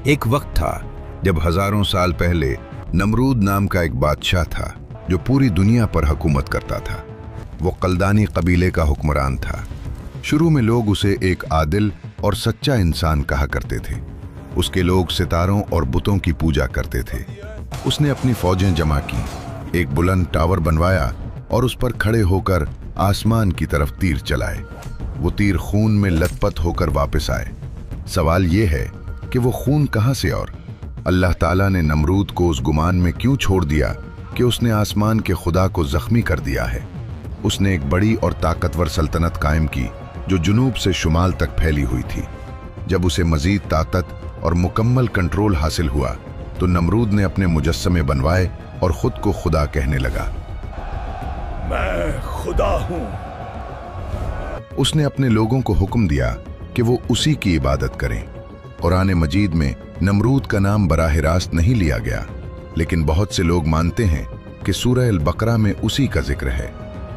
ایک وقت تھا جب ہزاروں سال پہلے نمرود نام کا ایک بادشاہ تھا جو پوری دنیا پر حکومت کرتا تھا۔ وہ قلدانی قبیلے کا حکمران تھا۔ شروع میں لوگ اسے ایک عادل اور سچا انسان کہا کرتے تھے۔ اس کے لوگ ستاروں اور بتوں کی پوجا کرتے تھے۔ اس نے اپنی فوجیں جمع کی، ایک بلند ٹاور بنوایا اور اس پر کھڑے ہو کر آسمان کی طرف تیر چلائے۔ وہ تیر خون میں لت پت ہو کر واپس آئے۔ سوال یہ ہے کہ وہ خون کہاں سے؟ اور اللہ تعالیٰ نے نمرود کو اس گمان میں کیوں چھوڑ دیا کہ اس نے آسمان کے خدا کو زخمی کر دیا ہے؟ اس نے ایک بڑی اور طاقتور سلطنت قائم کی جو جنوب سے شمال تک پھیلی ہوئی تھی۔ جب اسے مزید طاقت اور مکمل کنٹرول حاصل ہوا تو نمرود نے اپنے مجسمے بنوائے اور خود کو خدا کہنے لگا۔ میں خدا ہوں۔ اس نے اپنے لوگوں کو حکم دیا کہ وہ اسی کی عبادت کریں۔ قرآن مجید میں نمرود کا نام براہ راست نہیں لیا گیا، لیکن بہت سے لوگ مانتے ہیں کہ سورہ البقرہ میں اسی کا ذکر ہے،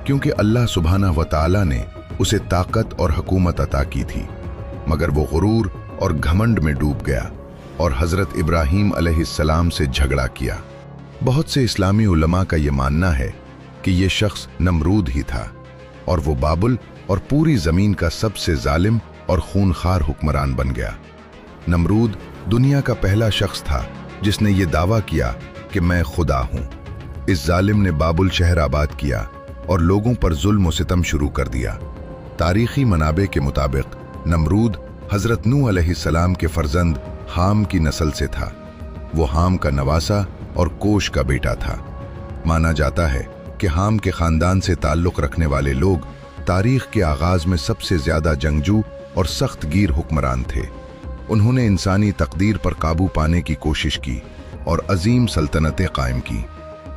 کیونکہ اللہ سبحانہ و تعالیٰ نے اسے طاقت اور حکومت عطا کی تھی، مگر وہ غرور اور گھمنڈ میں ڈوب گیا اور حضرت ابراہیم علیہ السلام سے جھگڑا کیا۔ بہت سے اسلامی علماء کا یہ ماننا ہے کہ یہ شخص نمرود ہی تھا، اور وہ بابل اور پوری زمین کا سب سے ظالم اور خونخوار حکمران بن گیا۔ نمرود دنیا کا پہلا شخص تھا جس نے یہ دعویٰ کیا کہ میں خدا ہوں۔ اس ظالم نے بابل شہر آباد کیا اور لوگوں پر ظلم و ستم شروع کر دیا۔ تاریخی منابع کے مطابق نمرود حضرت نوح علیہ السلام کے فرزند حام کی نسل سے تھا۔ وہ حام کا نواسا اور کوش کا بیٹا تھا۔ مانا جاتا ہے کہ حام کے خاندان سے تعلق رکھنے والے لوگ تاریخ کے آغاز میں سب سے زیادہ جنگجو اور سخت گیر حکمران تھے۔ انہوں نے انسانی تقدیر پر قابو پانے کی کوشش کی اور عظیم سلطنتیں قائم کی۔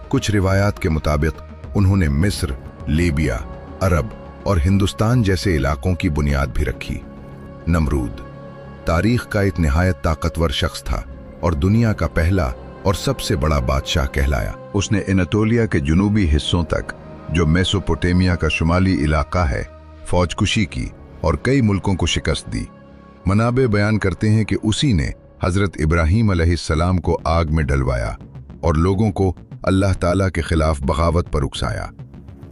کچھ روایات کے مطابق انہوں نے مصر، لیبیا، عرب اور ہندوستان جیسے علاقوں کی بنیاد بھی رکھی۔ نمرود تاریخ کا ایک نہایت طاقتور شخص تھا اور دنیا کا پہلا اور سب سے بڑا بادشاہ کہلایا۔ اس نے اناتولیا کے جنوبی حصوں تک، جو میسوپوٹیمیا کا شمالی علاقہ ہے، فوج کشی کی اور کئی ملکوں کو شکست دی۔ منابع بیان کرتے ہیں کہ اسی نے حضرت ابراہیم علیہ السلام کو آگ میں ڈلوایا اور لوگوں کو اللہ تعالیٰ کے خلاف بغاوت پر اکسایا۔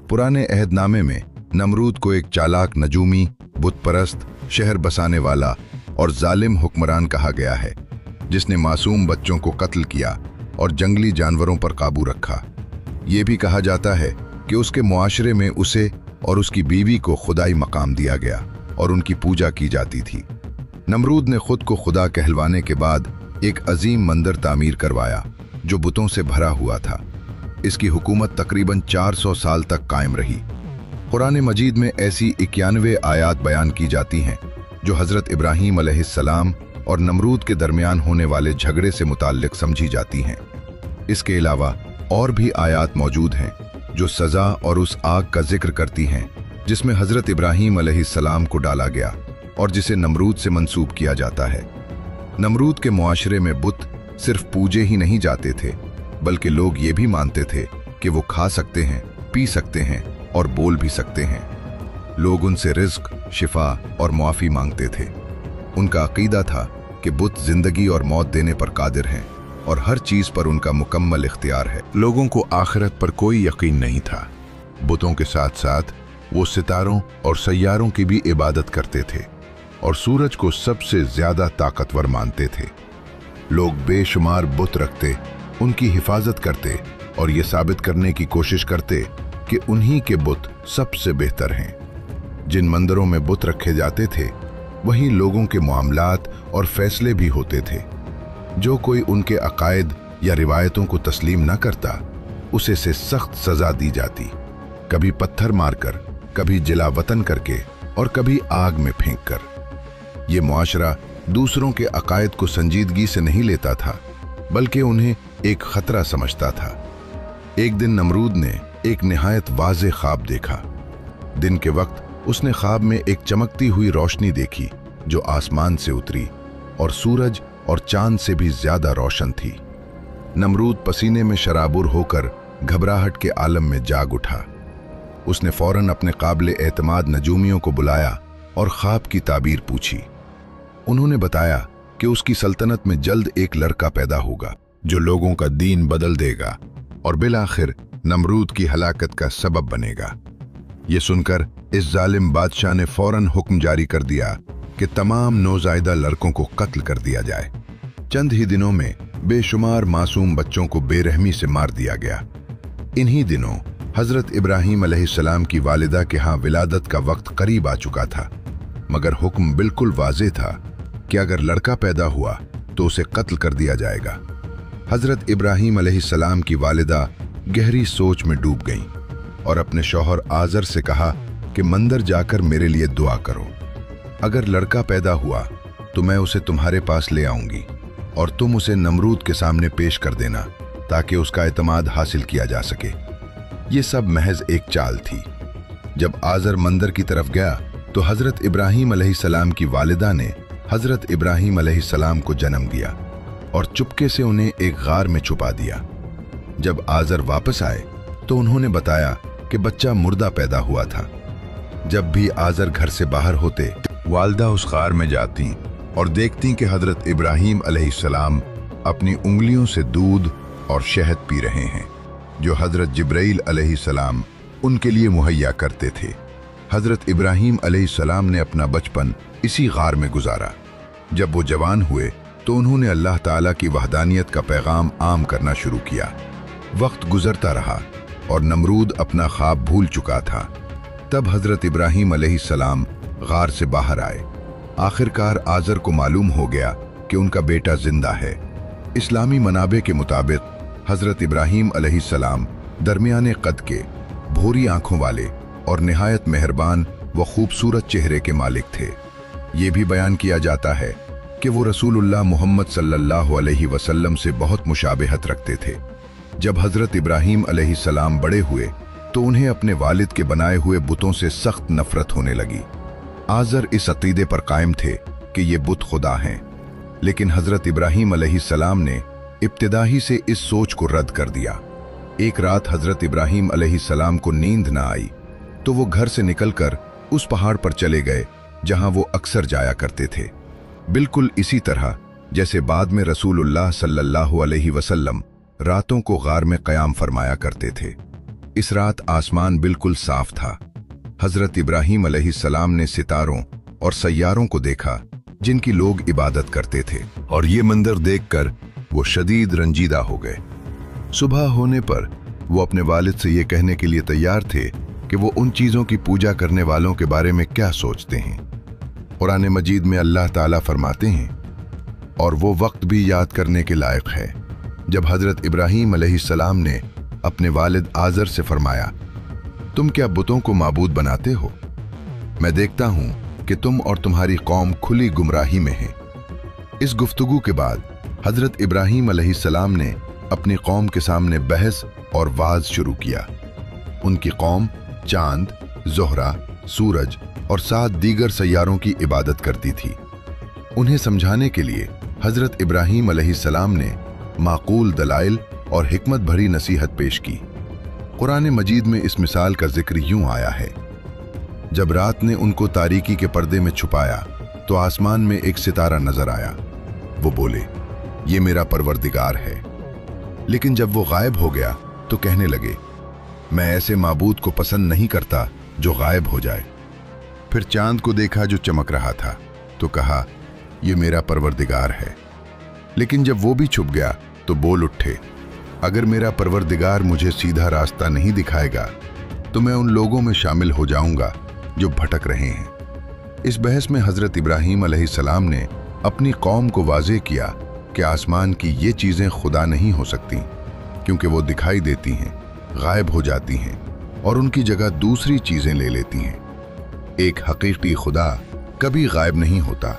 پرانے عہد نامے میں نمرود کو ایک چالاک نجومی، بت پرست، شہر بسانے والا اور ظالم حکمران کہا گیا ہے، جس نے معصوم بچوں کو قتل کیا اور جنگلی جانوروں پر قابو رکھا۔ یہ بھی کہا جاتا ہے کہ اس کے معاشرے میں اسے اور اس کی بیوی کو خدائی مقام دیا گیا اور ان کی پوجا کی جاتی تھی۔ نمرود نے خود کو خدا کہلوانے کے بعد ایک عظیم مندر تعمیر کروایا جو بتوں سے بھرا ہوا تھا۔ اس کی حکومت تقریباً 400 سال تک قائم رہی۔ قرآن مجید میں ایسی 91 آیات بیان کی جاتی ہیں جو حضرت ابراہیم علیہ السلام اور نمرود کے درمیان ہونے والے جھگڑے سے متعلق سمجھی جاتی ہیں۔ اس کے علاوہ اور بھی آیات موجود ہیں جو سزا اور اس آگ کا ذکر کرتی ہیں جس میں حضرت ابراہیم علیہ السلام کو ڈالا گیا اور جسے نمرود سے منسوب کیا جاتا ہے۔ نمرود کے معاشرے میں بت صرف پوجے ہی نہیں جاتے تھے، بلکہ لوگ یہ بھی مانتے تھے کہ وہ کھا سکتے ہیں، پی سکتے ہیں اور بول بھی سکتے ہیں۔ لوگ ان سے رزق، شفا اور معافی مانگتے تھے۔ ان کا عقیدہ تھا کہ بت زندگی اور موت دینے پر قادر ہیں اور ہر چیز پر ان کا مکمل اختیار ہے۔ لوگوں کو آخرت پر کوئی یقین نہیں تھا۔ بتوں کے ساتھ ساتھ وہ ستاروں اور سیاروں کی بھی عبادت کرتے تھے اور سورج کو سب سے زیادہ طاقتور مانتے تھے۔ لوگ بے شمار بت رکھتے، ان کی حفاظت کرتے اور یہ ثابت کرنے کی کوشش کرتے کہ انہی کے بت سب سے بہتر ہیں۔ جن مندروں میں بت رکھے جاتے تھے وہیں لوگوں کے معاملات اور فیصلے بھی ہوتے تھے۔ جو کوئی ان کے عقائد یا روایتوں کو تسلیم نہ کرتا، اسے سے سخت سزا دی جاتی، کبھی پتھر مار کر، کبھی جلا وطن کر کے اور کبھی آگ میں پھینک کر۔ یہ معاشرہ دوسروں کے عقائد کو سنجیدگی سے نہیں لیتا تھا، بلکہ انہیں ایک خطرہ سمجھتا تھا۔ ایک دن نمرود نے ایک نہایت واضح خواب دیکھا۔ دن کے وقت اس نے خواب میں ایک چمکتی ہوئی روشنی دیکھی جو آسمان سے اتری اور سورج اور چاند سے بھی زیادہ روشن تھی۔ نمرود پسینے میں شرابور ہو کر گھبراہٹ کے عالم میں جاگ اٹھا۔ اس نے فوراً اپنے قابل اعتماد نجومیوں کو بلایا اور خواب کی تعبیر پوچھی۔ انہوں نے بتایا कि उसकी सल्तनत में जल्द एक लड़का पैदा होगा जो लोगों का दीन बदल देगा और बिलाखिर नमरूद की हलाकत का सबब बनेगा। ये सुनकर इस जालिम बादशाह ने फौरन हुक्म जारी कर दिया कि तमाम नौजायदा लड़कों को कत्ल कर दिया जाए। चंद ही दिनों में बेशुमार मासूम बच्चों को बेरहमी से मार दिया गया। इन्हीं दिनों हजरत इब्राहीम अलैहिस्सलाम की वालिदा के यहाँ विलादत का वक्त करीब आ चुका था, मगर हुक्म बिल्कुल वाज़ेह था कि अगर लड़का पैदा हुआ तो उसे कत्ल कर दिया जाएगा। हजरत इब्राहीम अलैहिस्सलाम की वालिदा गहरी सोच में डूब गईं और अपने शौहर आज़र से कहा कि मंदिर जाकर मेरे लिए दुआ करो। अगर लड़का पैदा हुआ तो मैं उसे तुम्हारे पास ले आऊंगी और तुम उसे नमरूद के सामने पेश कर देना ताकि उसका एतमाद हासिल किया जा सके। ये सब महज एक चाल थी। जब आज़र मंदिर की तरफ गया तो हजरत इब्राहीम अलैहिस्सलाम की वालिदा ने हजरत इब्राहीम अलैहिस्सलाम को जन्म दिया और चुपके से उन्हें एक गार में छुपा दिया। जब आज़र वापस आए तो उन्होंने बताया कि बच्चा मुर्दा पैदा हुआ था। जब भी आज़र घर से बाहर होते, वालिदा उस गार में जाती और देखती कि हजरत इब्राहीम अलैहिस्सलाम अपनी उंगलियों से दूध और शहद पी रहे हैं जो हजरत जिब्राईल अलैहिस्सलाम उनके लिए मुहैया करते थे। हजरत इब्राहीम अलैहिस्सलाम ने अपना बचपन इसी गार में गुजारा। जब वो जवान हुए तो उन्होंने अल्लाह ताला की वहदानियत का पैगाम आम करना शुरू किया। वक्त गुजरता रहा और नमरूद अपना ख्वाब भूल चुका था। तब हजरत इब्राहीम अलैहिस्सलाम गार से बाहर आए। आखिरकार आज़र को मालूम हो गया कि उनका बेटा जिंदा है। इस्लामी मनाबे के मुताबिक हजरत इब्राहीम अलैहिस्सलाम दरमियाने कद के, भूरी आंखों वाले और निहायत मेहरबान व खूबसूरत चेहरे के मालिक थे। ये भी बयान किया जाता है कि वो रसूलुल्लाह मोहम्मद सल्लल्लाहु अलैहि वसल्लम से बहुत मुशाबहत रखते थे। जब हजरत इब्राहीम अलैहिस्सलाम बड़े हुए तो उन्हें अपने वालिद के बनाए हुए बुतों से सख्त नफरत होने लगी। आज़र इस अकीदे पर कायम थे कि ये बुत खुदा हैं, लेकिन हजरत इब्राहीम अलैहिस्सलाम ने इब्तिदा ही से इस सोच को रद्द कर दिया। एक रात हजरत इब्राहीम अलैहिस्सलाम को नींद न आई तो वो घर से निकलकर उस पहाड़ पर चले गए जहां वो अक्सर जाया करते थे, बिल्कुल इसी तरह जैसे बाद में रसूलुल्लाह सल्लल्लाहु अलैहि वसल्लम रातों को गार में क़याम फरमाया करते थे। इस रात आसमान बिल्कुल साफ था। हजरत इब्राहीम अलैहिस्सलाम ने सितारों और सैयारों को देखा जिनकी लोग इबादत करते थे, और ये मंजर देखकर वो शदीद रंजीदा हो गए। सुबह होने पर वो अपने वालिद से ये कहने के लिए तैयार थे कि वो उन चीज़ों की पूजा करने वालों के बारे में क्या सोचते हैं। कुरान मजीद में अल्लाह ताला फरमाते हैं, और वो वक्त भी याद करने के लायक है जब हजरत इब्राहीम अलैहिस्सलाम ने अपने वालिद आज़र से फरमाया, तुम क्या बुतों को माबूद बनाते हो? मैं देखता हूं कि तुम और तुम्हारी कौम खुली गुमराही में है। इस गुफ्तगू के बाद हजरत इब्राहीम अलैहिस्सलाम ने अपनी कौम के सामने बहस और वाज शुरू किया। उनकी कौम चांद, ज़ोहरा, सूरज और 7 दीगर सैयारों की इबादत करती थी। उन्हें समझाने के लिए हजरत इब्राहीम अलैहिस्सलाम ने माकूल दलाइल और हिकमत भरी नसीहत पेश की। कुरान मजीद में इस मिसाल का जिक्र यूं आया है, जब रात ने उनको तारीकी के पर्दे में छुपाया तो आसमान में एक सितारा नजर आया। वो बोले, ये मेरा परवरदिगार है। लेकिन जब वो गायब हो गया तो कहने लगे, मैं ऐसे माबूद को पसंद नहीं करता जो गायब हो जाए। फिर चांद को देखा जो चमक रहा था तो कहा, ये मेरा परवरदिगार है। लेकिन जब वो भी छुप गया तो बोल उठे, अगर मेरा परवरदिगार मुझे सीधा रास्ता नहीं दिखाएगा तो मैं उन लोगों में शामिल हो जाऊंगा जो भटक रहे हैं। इस बहस में हजरत इब्राहीम अलैहिस्सलाम ने अपनी कौम को वाज़ेह किया कि आसमान की ये चीज़ें खुदा नहीं हो सकती, क्योंकि वो दिखाई देती हैं, गायब हो जाती हैं और उनकी जगह दूसरी चीज़ें ले लेती हैं। एक हकीकी खुदा कभी गायब नहीं होता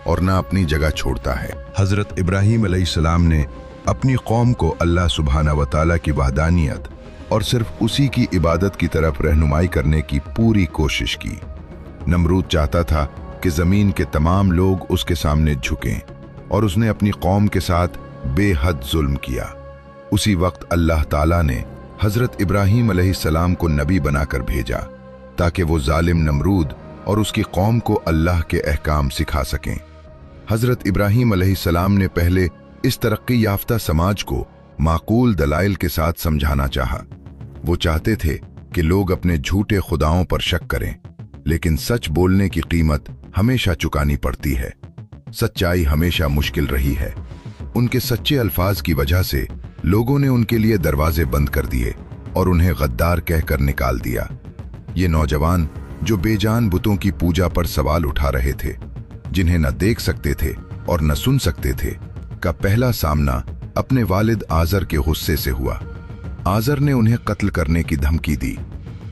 और ना अपनी जगह छोड़ता है। हजरत इब्राहीम अलैहिस्सलाम ने अपनी कौम को अल्लाह सुब्हाना व तआला की वहदानियत और सिर्फ उसी की इबादत की तरफ रहनुमाई करने की पूरी कोशिश की। नमरूद चाहता था कि ज़मीन के तमाम लोग उसके सामने झुकें, और उसने अपनी कौम के साथ बेहद जुल्म किया। उसी वक्त अल्लाह ताला ने हजरत इब्राहीम अलैहिस्सलाम को नबी बनाकर भेजा ताकि वो जालिम नमरूद और उसकी कौम को अल्लाह के अहकाम सिखा सकें। हजरत इब्राहीम अलैहिस्सलाम ने पहले इस तरक्की याफ्ता समाज को माकूल दलाइल के साथ समझाना चाहा। वो चाहते थे कि लोग अपने झूठे खुदाओं पर शक करें, लेकिन सच बोलने की कीमत हमेशा चुकानी पड़ती है। सच्चाई हमेशा मुश्किल रही है। उनके सच्चे अल्फाज की वजह से लोगों ने उनके लिए दरवाजे बंद कर दिए और उन्हें गद्दार कहकर निकाल दिया। ये नौजवान जो बेजान बुतों की पूजा पर सवाल उठा रहे थे, जिन्हें न देख सकते थे और न सुन सकते थे, का पहला सामना अपने वालिद आजर के गुस्से से हुआ। आजर ने उन्हें कत्ल करने की धमकी दी,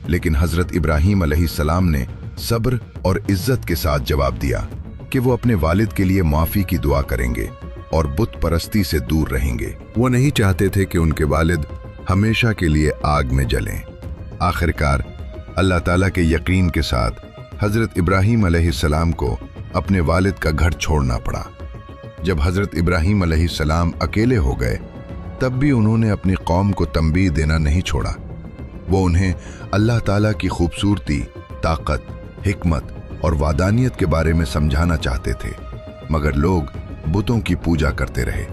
लेकिन हजरत इब्राहीम अलैहिस्सलाम ने सब्र और इज्जत के साथ जवाब दिया कि वो अपने वालिद के लिए माफी की दुआ करेंगे और बुत परस्ती से दूर रहेंगे। वो नहीं चाहते थे कि उनके वालिद हमेशा के लिए आग में जलें। आखिरकार अल्लाह ताला के यकीन के साथ हजरत इब्राहीम अलैहिस्सलाम को अपने वालिद का घर छोड़ना पड़ा। जब हजरत इब्राहीम अलैहिस्सलाम अकेले हो गए, तब भी उन्होंने अपनी कौम को तंबीह देना नहीं छोड़ा। वो उन्हें अल्लाह ताला की खूबसूरती, ताकत, हिकमत और वादानियत के बारे में समझाना चाहते थे, मगर लोग बुतों की पूजा करते रहे।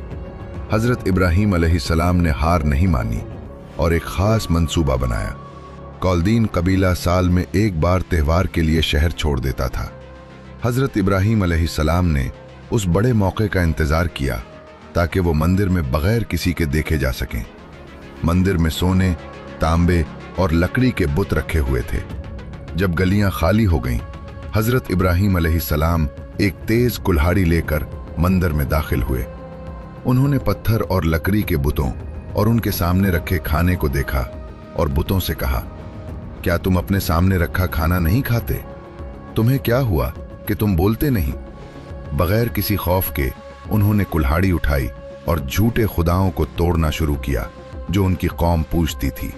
हजरत इब्राहीम अलैहिस्सलाम ने हार नहीं मानी और एक खास मंसूबा बनाया। कौलदीन कबीला साल में एक बार त्यौहार के लिए शहर छोड़ देता था। हजरत इब्राहीम अलैहिस्सलाम ने उस बड़े मौके का इंतजार किया ताकि वो मंदिर में बगैर किसी के देखे जा सकें। मंदिर में सोने, तांबे और लकड़ी के बुत रखे हुए थे। जब गलियां खाली हो गईं, हजरत इब्राहीम अलैहिस्सलाम एक तेज कुल्हाड़ी लेकर मंदिर में दाखिल हुए। उन्होंने पत्थर और लकड़ी के बुतों और उनके सामने रखे खाने को देखा और बुतों से कहा, क्या तुम अपने सामने रखा खाना नहीं खाते? तुम्हें क्या हुआ कि तुम बोलते नहीं? बगैर किसी खौफ के उन्होंने कुल्हाड़ी उठाई और झूठे खुदाओं को तोड़ना शुरू किया जो उनकी कौम पूजती थी।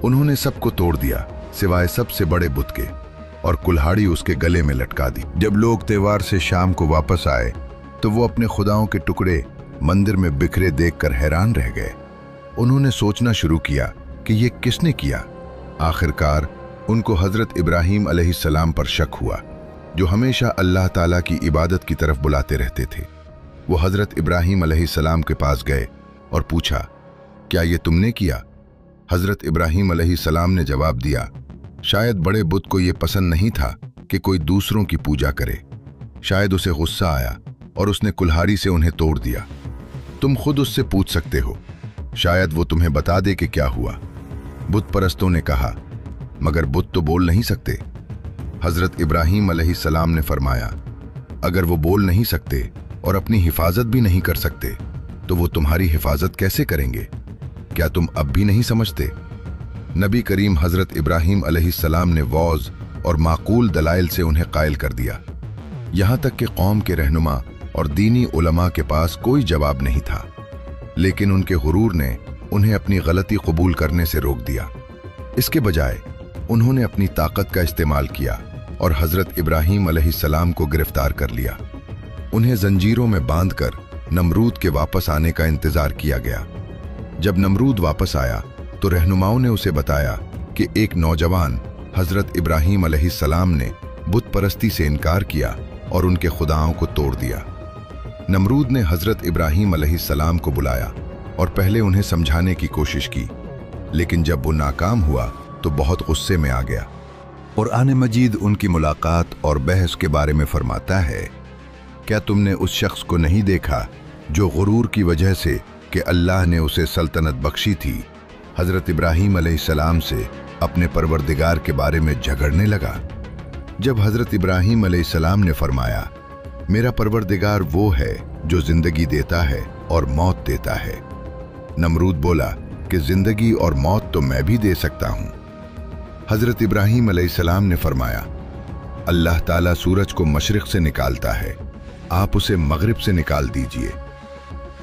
उन्होंने सबको तोड़ दिया सिवाय सबसे बड़े बुत के, और कुल्हाड़ी उसके गले में लटका दी। जब लोग त्योहार से शाम को वापस आए तो वो अपने खुदाओं के टुकड़े मंदिर में बिखरे देखकर हैरान रह गए। उन्होंने सोचना शुरू किया कि ये किसने किया। आखिरकार उनको हजरत इब्राहीम अलैहिस्सलाम पर शक हुआ, जो हमेशा अल्लाह ताला की इबादत की तरफ बुलाते रहते थे। वो हजरत इब्राहीम अलैहिस्सलाम के पास गए और पूछा, क्या ये तुमने किया? हजरत इब्राहीम अलैहिस्सलाम ने जवाब दिया, शायद बड़े बुत को ये पसंद नहीं था कि कोई दूसरों की पूजा करे। शायद उसे गुस्सा आया और उसने कुल्हाड़ी से उन्हें तोड़ दिया। तुम खुद उससे पूछ सकते हो, शायद वो तुम्हें बता दे कि क्या हुआ। बुत परस्तों ने कहा, मगर बुत तो बोल नहीं सकते। हजरत इब्राहीम अलैहिस्सलाम ने फरमाया, अगर वो बोल नहीं सकते और अपनी हिफाजत भी नहीं कर सकते तो वो तुम्हारी हिफाजत कैसे करेंगे? क्या तुम अब भी नहीं समझते? नबी करीम हजरत इब्राहीम अलैहिस्सलाम ने वौज और माकूल दलाइल से उन्हें कायल कर दिया। यहां तक कि कौम के रहनुमा और दीनी उलमा के पास कोई जवाब नहीं था, लेकिन उनके गुरूर ने उन्हें अपनी गलती कबूल करने से रोक दिया। इसके बजाय उन्होंने अपनी ताकत का इस्तेमाल किया और हजरत इब्राहीम अलैहिस्सलाम को गिरफ्तार कर लिया। उन्हें जंजीरों में बांधकर नमरूद के वापस आने का इंतजार किया गया। जब नमरूद वापस आया तो रहनुमाओं ने उसे बताया कि एक नौजवान हजरत इब्राहीम अलैहिस्सलाम ने बुत परस्ती से इनकार किया और उनके खुदाओं को तोड़ दिया। नमरूद ने हजरत इब्राहीम अलैहिस्सलाम को बुलाया और पहले उन्हें समझाने की कोशिश की, लेकिन जब वो नाकाम हुआ तो बहुत गुस्से में आ गया। कुरान मजीद उनकी मुलाकात और बहस के बारे में फरमाता है, क्या तुमने उस शख्स को नहीं देखा जो गुरूर की वजह से कि अल्लाह ने उसे सल्तनत बख्शी थी, हजरत इब्राहीम अलैहिस्सलाम से अपने परवरदिगार के बारे में झगड़ने लगा? जब हजरत इब्राहीम अलैहिस्सलाम ने फरमाया, मेरा परवरदिगार वो है जो जिंदगी देता है और मौत देता है, नमरूद बोला कि जिंदगी और मौत तो मैं भी दे सकता हूं। हजरत इब्राहीम अलैहिस्सलाम ने फरमाया, अल्लाह ताला सूरज को मशरिक से निकालता है, आप उसे मगरिब से निकाल दीजिए।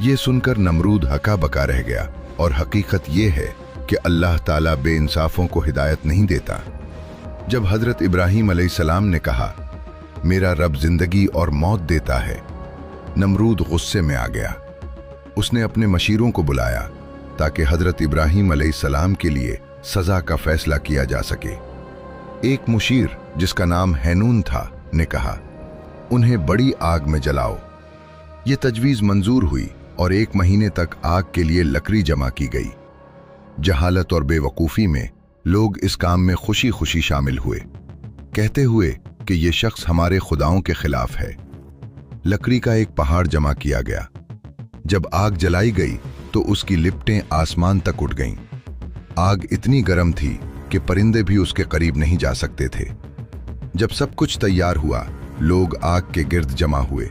ये सुनकर नमरूद हका बका रह गया, और हकीकत ये है कि अल्लाह ताला बेइंसाफों को हिदायत नहीं देता। जब हजरत इब्राहीम अलैहिस्सलाम ने कहा, मेरा रब जिंदगी और मौत देता है, नमरूद गुस्से में आ गया। उसने अपने मशीरों को बुलाया ताकि हजरत इब्राहीम अलैहिस्सलाम के लिए सजा का फैसला किया जा सके। एक मुशीर जिसका नाम हैनून था ने कहा, उन्हें बड़ी आग में जलाओ ये तजवीज़ मंजूर हुई और 1 महीने तक आग के लिए लकड़ी जमा की गई। जहालत और बेवकूफ़ी में लोग इस काम में खुशी खुशी शामिल हुए, कहते हुए कि ये शख्स हमारे खुदाओं के खिलाफ है। लकड़ी का एक पहाड़ जमा किया गया। जब आग जलाई गई तो उसकी लिपटें आसमान तक उठ गईं। आग इतनी गर्म थी कि परिंदे भी उसके करीब नहीं जा सकते थे। जब सब कुछ तैयार हुआ, लोग आग के गिर्द जमा हुए।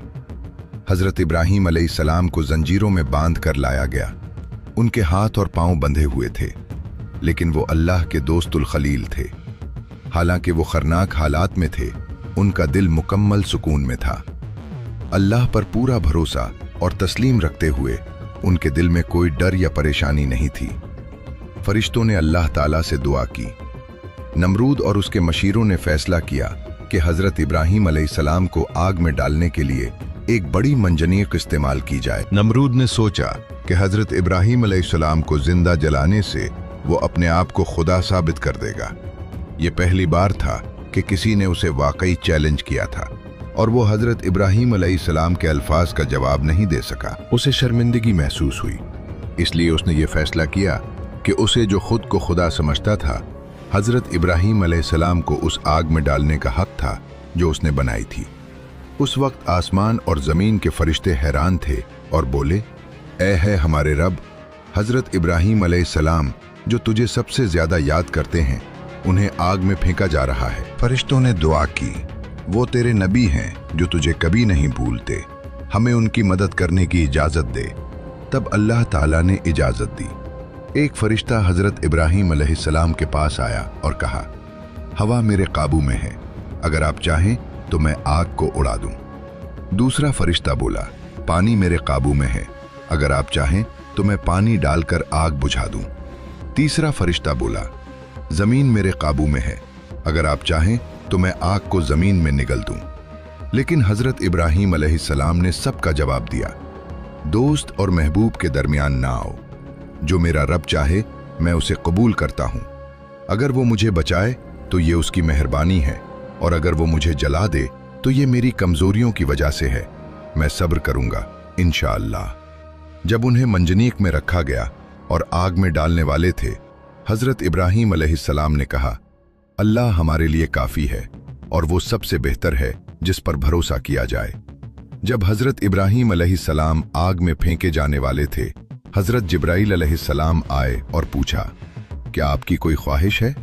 हजरत इब्राहीम अलैहिस्सलाम को जंजीरों में बांध कर लाया गया। उनके हाथ और पांव बंधे हुए थे, लेकिन वो अल्लाह के दोस्तुल खलील थे। हालांकि वो खरनाक हालात में थे, उनका दिल मुकम्मल सुकून में था। अल्लाह पर पूरा भरोसा और तस्लीम रखते हुए उनके दिल में कोई डर या परेशानी नहीं थी। फरिश्तों ने अल्लाह ताला से दुआ की। नमरूद और उसके मशीरों ने फैसला किया कि हजरत इब्राहीम अलैहिस्सलाम को आग में डालने के लिए एक बड़ी मंजनीक इस्तेमाल की जाए। नमरूद ने सोचा कि हजरत इब्राहीम अलैहिस्सलाम को जिंदा जलाने से वो अपने आप को खुदा साबित कर देगा। ये पहली बार था कि किसी ने उसे वाकई चैलेंज किया था और वो हजरत इब्राहीम अलैहिस्सलाम के अल्फाज का जवाब नहीं दे सका। उसे शर्मिंदगी महसूस हुई, इसलिए उसने ये फैसला किया कि उसे जो खुद को खुदा समझता था, हजरत इब्राहीम अलैहिस्सलाम को उस आग में डालने का हक था जो उसने बनाई थी। उस वक्त आसमान और जमीन के फरिश्ते हैरान थे और बोले, ऐ है हमारे रब, हजरत इब्राहीम अलैहिस्सलाम जो तुझे सबसे ज्यादा याद करते हैं, उन्हें आग में फेंका जा रहा है। फरिश्तों ने दुआ की, वो तेरे नबी हैं जो तुझे कभी नहीं भूलते, हमें उनकी मदद करने की इजाजत दे। तब अल्लाह ताला ने इजाजत दी। एक फरिश्ता हजरत इब्राहीम अलैहिस्सलाम के पास आया और कहा, हवा मेरे काबू में है, अगर आप चाहें तो मैं आग को उड़ा दूं। दूसरा फरिश्ता बोला, पानी मेरे काबू में है, अगर आप चाहें तो मैं पानी डालकर आग बुझा दूं। तीसरा फरिश्ता बोला, जमीन मेरे काबू में है, अगर आप चाहें तो मैं आग को जमीन में निगल दूं। लेकिन हजरत इब्राहीम अलैहिस्सलाम ने सबका जवाब दिया, दोस्त और महबूब के दरमियान ना आओ। जो मेरा रब चाहे मैं उसे कबूल करता हूं। अगर वो मुझे बचाए तो ये उसकी मेहरबानी है, और अगर वो मुझे जला दे तो ये मेरी कमजोरियों की वजह से है। मैं सब्र करूंगा इंशाअल्लाह। जब उन्हें मंजनीक में रखा गया और आग में डालने वाले थे, हजरत इब्राहीम अलैहिस्सलाम ने कहा, अल्लाह हमारे लिए काफी है और वो सबसे बेहतर है जिस पर भरोसा किया जाए। जब हजरत इब्राहीम अलैहिस्सलाम आग में फेंके जाने वाले थे, हजरत जिब्राइल अलैहिस्सलाम आए और पूछा, क्या आपकी कोई ख्वाहिश है?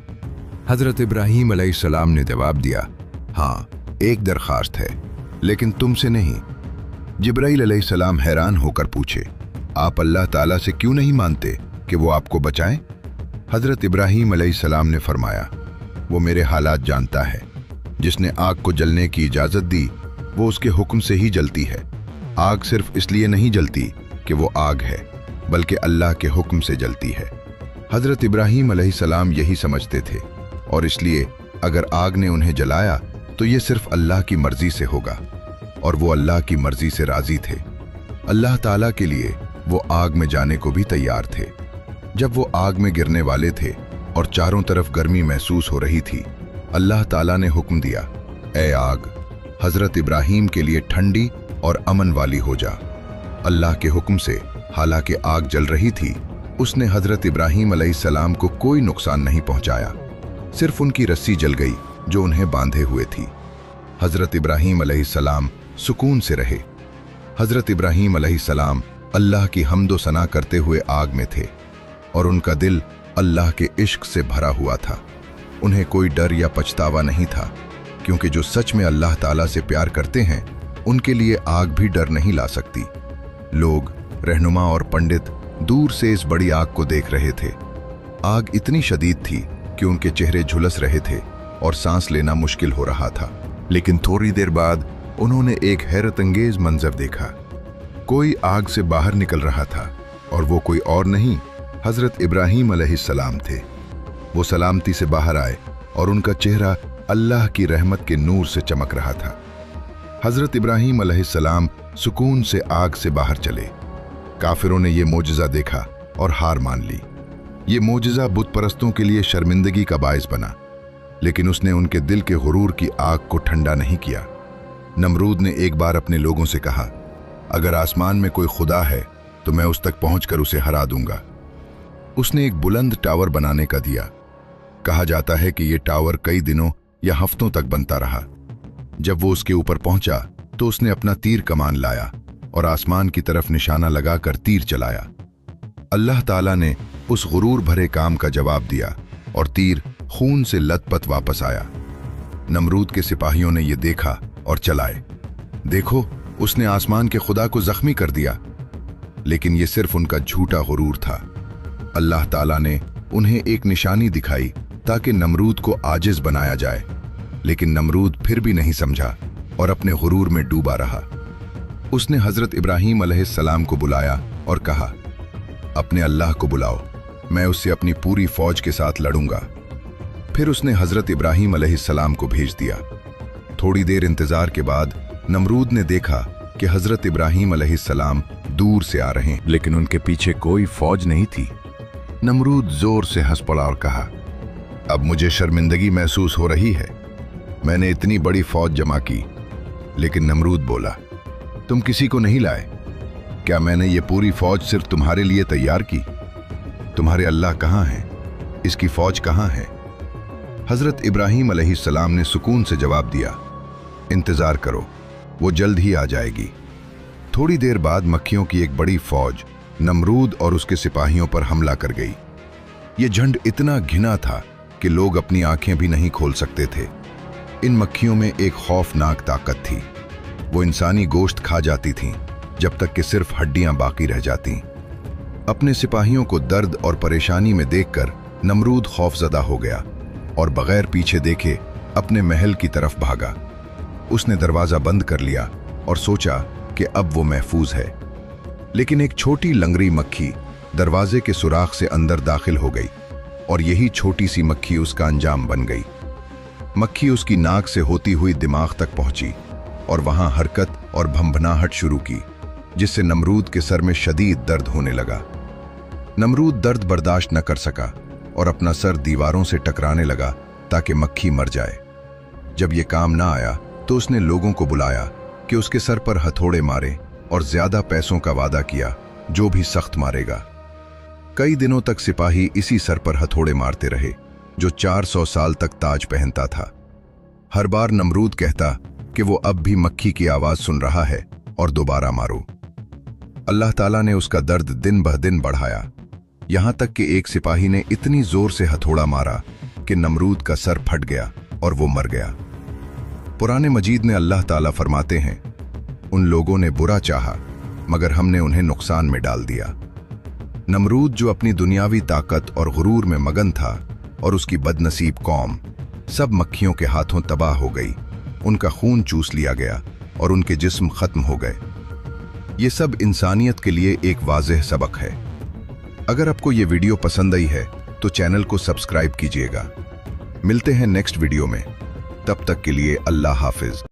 हजरत इब्राहीम अलैहिस्सलाम ने जवाब दिया, हाँ, एक दरखास्त है, लेकिन तुमसे नहीं। जिब्राइल अलैहिस्सलाम हैरान होकर पूछे, आप अल्लाह ताला से क्यों नहीं मानते कि वो आपको बचाएं? हजरत इब्राहीम अलैहिस्सलाम ने फरमाया, वो मेरे हालात जानता है। जिसने आग को जलने की इजाजत दी, वो उसके हुक्म से ही जलती है। आग सिर्फ इसलिए नहीं जलती कि वो आग है, बल्कि अल्लाह के हुक्म से जलती है। हजरत इब्राहीम अलैहिस्सलाम यही समझते थे, और इसलिए अगर आग ने उन्हें जलाया तो ये सिर्फ अल्लाह की मर्जी से होगा, और वो अल्लाह की मर्जी से राजी थे। अल्लाह ताला के लिए वो आग में जाने को भी तैयार थे। जब वो आग में गिरने वाले थे और चारों तरफ गर्मी महसूस हो रही थी, अल्लाह ताला ने हुक्म दिया, ऐ आग, हजरत इब्राहीम के लिए ठंडी और अमन वाली हो जा। अल्लाह के हुक्म से हालांकि आग जल रही थी, उसने हजरत इब्राहीम अलैहिस्सलाम को कोई नुकसान नहीं पहुंचाया। सिर्फ उनकी रस्सी जल गई जो उन्हें बांधे हुए थी। हजरत इब्राहीम अलैहिस्सलाम सुकून से रहे। हजरत इब्राहीम अलैहिस्सलाम अल्लाह की हम्दो सना करते हुए आग में थे, और उनका दिल अल्लाह के इश्क से भरा हुआ था। उन्हें कोई डर या पछतावा नहीं था, क्योंकि जो सच में अल्लाह ताला से प्यार करते हैं, उनके लिए आग भी डर नहीं ला सकती। लोग, रहनुमा और पंडित दूर से इस बड़ी आग को देख रहे थे। आग इतनी शदीद थी कि उनके चेहरे झुलस रहे थे और सांस लेना मुश्किल हो रहा था। लेकिन थोड़ी देर बाद उन्होंने एक हैरत अंगेज मंजर देखा। कोई आग से बाहर निकल रहा था, और वो कोई और नहीं, हजरत इब्राहीम अलैहिस्सलाम थे। वो सलामती से बाहर आए और उनका चेहरा अल्लाह की रहमत के नूर से चमक रहा था। हजरत इब्राहीम अलैहिस्सलाम सुकून से आग से बाहर चले। काफिरों ने यह मोजज़ा देखा और हार मान ली। ये मोजज़ा बुत परस्तों के लिए शर्मिंदगी का बायस बना, लेकिन उसने उनके दिल के गुरूर की आग को ठंडा नहीं किया। नमरूद ने एक बार अपने लोगों से कहा, अगर आसमान में कोई खुदा है तो मैं उस तक पहुंचकर उसे हरा दूंगा। उसने एक बुलंद टावर बनाने का दिया। कहा जाता है कि यह टावर कई दिनों या हफ्तों तक बनता रहा। जब वो उसके ऊपर पहुंचा तो उसने अपना तीर कमान लाया और आसमान की तरफ निशाना लगाकर तीर चलाया। अल्लाह ताला ने उस गुरूर भरे काम का जवाब दिया और तीर खून से लथपथ वापस आया। नमरूद के सिपाहियों ने यह देखा और चलाए, देखो उसने आसमान के खुदा को जख्मी कर दिया। लेकिन यह सिर्फ उनका झूठा गुरूर था। अल्लाह ताला ने उन्हें एक निशानी दिखाई ताकि नमरूद को आजिज बनाया जाए, लेकिन नमरूद फिर भी नहीं समझा और अपने गुरूर में डूबा रहा। उसने हजरत इब्राहीम अलैहिस्सलाम को बुलाया और कहा, अपने अल्लाह को बुलाओ, मैं उससे अपनी पूरी फौज के साथ लड़ूंगा। फिर उसने हजरत इब्राहीम अलैहिस्सलाम को भेज दिया। थोड़ी देर इंतजार के बाद नमरूद ने देखा कि हजरत इब्राहीम अलैहिस्सलाम दूर से आ रहे हैं, लेकिन उनके पीछे कोई फौज नहीं थी। नमरूद जोर से हंस पड़ा और कहा, अब मुझे शर्मिंदगी महसूस हो रही है, मैंने इतनी बड़ी फौज जमा की। लेकिन नमरूद बोला, तुम किसी को नहीं लाए? क्या मैंने ये पूरी फौज सिर्फ तुम्हारे लिए तैयार की? तुम्हारे अल्लाह कहाँ हैं? इसकी फौज कहाँ है? हजरत इब्राहीम अलैहिस्सलाम ने सुकून से जवाब दिया, इंतजार करो, वो जल्द ही आ जाएगी। थोड़ी देर बाद मक्खियों की एक बड़ी फौज नमरूद और उसके सिपाहियों पर हमला कर गई। ये झंड इतना घिना था कि लोग अपनी आंखें भी नहीं खोल सकते थे। इन मक्खियों में एक खौफनाक ताकत थी। वो इंसानी गोश्त खा जाती थीं जब तक कि सिर्फ हड्डियां बाकी रह जातीं। अपने सिपाहियों को दर्द और परेशानी में देखकर नमरूद खौफजदा हो गया और बगैर पीछे देखे अपने महल की तरफ भागा। उसने दरवाजा बंद कर लिया और सोचा कि अब वो महफूज है। लेकिन एक छोटी लंगड़ी मक्खी दरवाजे के सुराख से अंदर दाखिल हो गई और यही छोटी सी मक्खी उसका अंजाम बन गई। मक्खी उसकी नाक से होती हुई दिमाग तक पहुंची और वहां हरकत और भंभनाहट शुरू की, जिससे नमरूद के सर में शदीद दर्द होने लगा। नमरूद दर्द बर्दाश्त न कर सका और अपना सर दीवारों से टकराने लगा ताकि मक्खी मर जाए। जब ये काम ना आया तो उसने लोगों को बुलाया कि उसके सर पर हथौड़े मारे और ज्यादा पैसों का वादा किया, जो भी सख्त मारेगा। कई दिनों तक सिपाही इसी सर पर हथौड़े मारते रहे, जो 400 साल तक ताज पहनता था। हर बार नमरूद कहता कि वो अब भी मक्खी की आवाज सुन रहा है और दोबारा मारो। अल्लाह ताला ने उसका दर्द दिन ब दिन बढ़ाया, यहां तक कि एक सिपाही ने इतनी जोर से हथौड़ा मारा कि नमरूद का सर फट गया और वो मर गया। पुराने मजीद में अल्लाह ताला फरमाते हैं, उन लोगों ने बुरा चाहा मगर हमने उन्हें नुकसान में डाल दिया। नमरूद जो अपनी दुनियावी ताकत और गुरूर में मगन था, और उसकी बदनसीब कौम सब मक्खियों के हाथों तबाह हो गई। उनका खून चूस लिया गया और उनके जिस्म खत्म हो गए। ये सब इंसानियत के लिए एक वाज़ेह सबक है। अगर आपको ये वीडियो पसंद आई है तो चैनल को सब्सक्राइब कीजिएगा। मिलते हैं नेक्स्ट वीडियो में, तब तक के लिए अल्लाह हाफिज।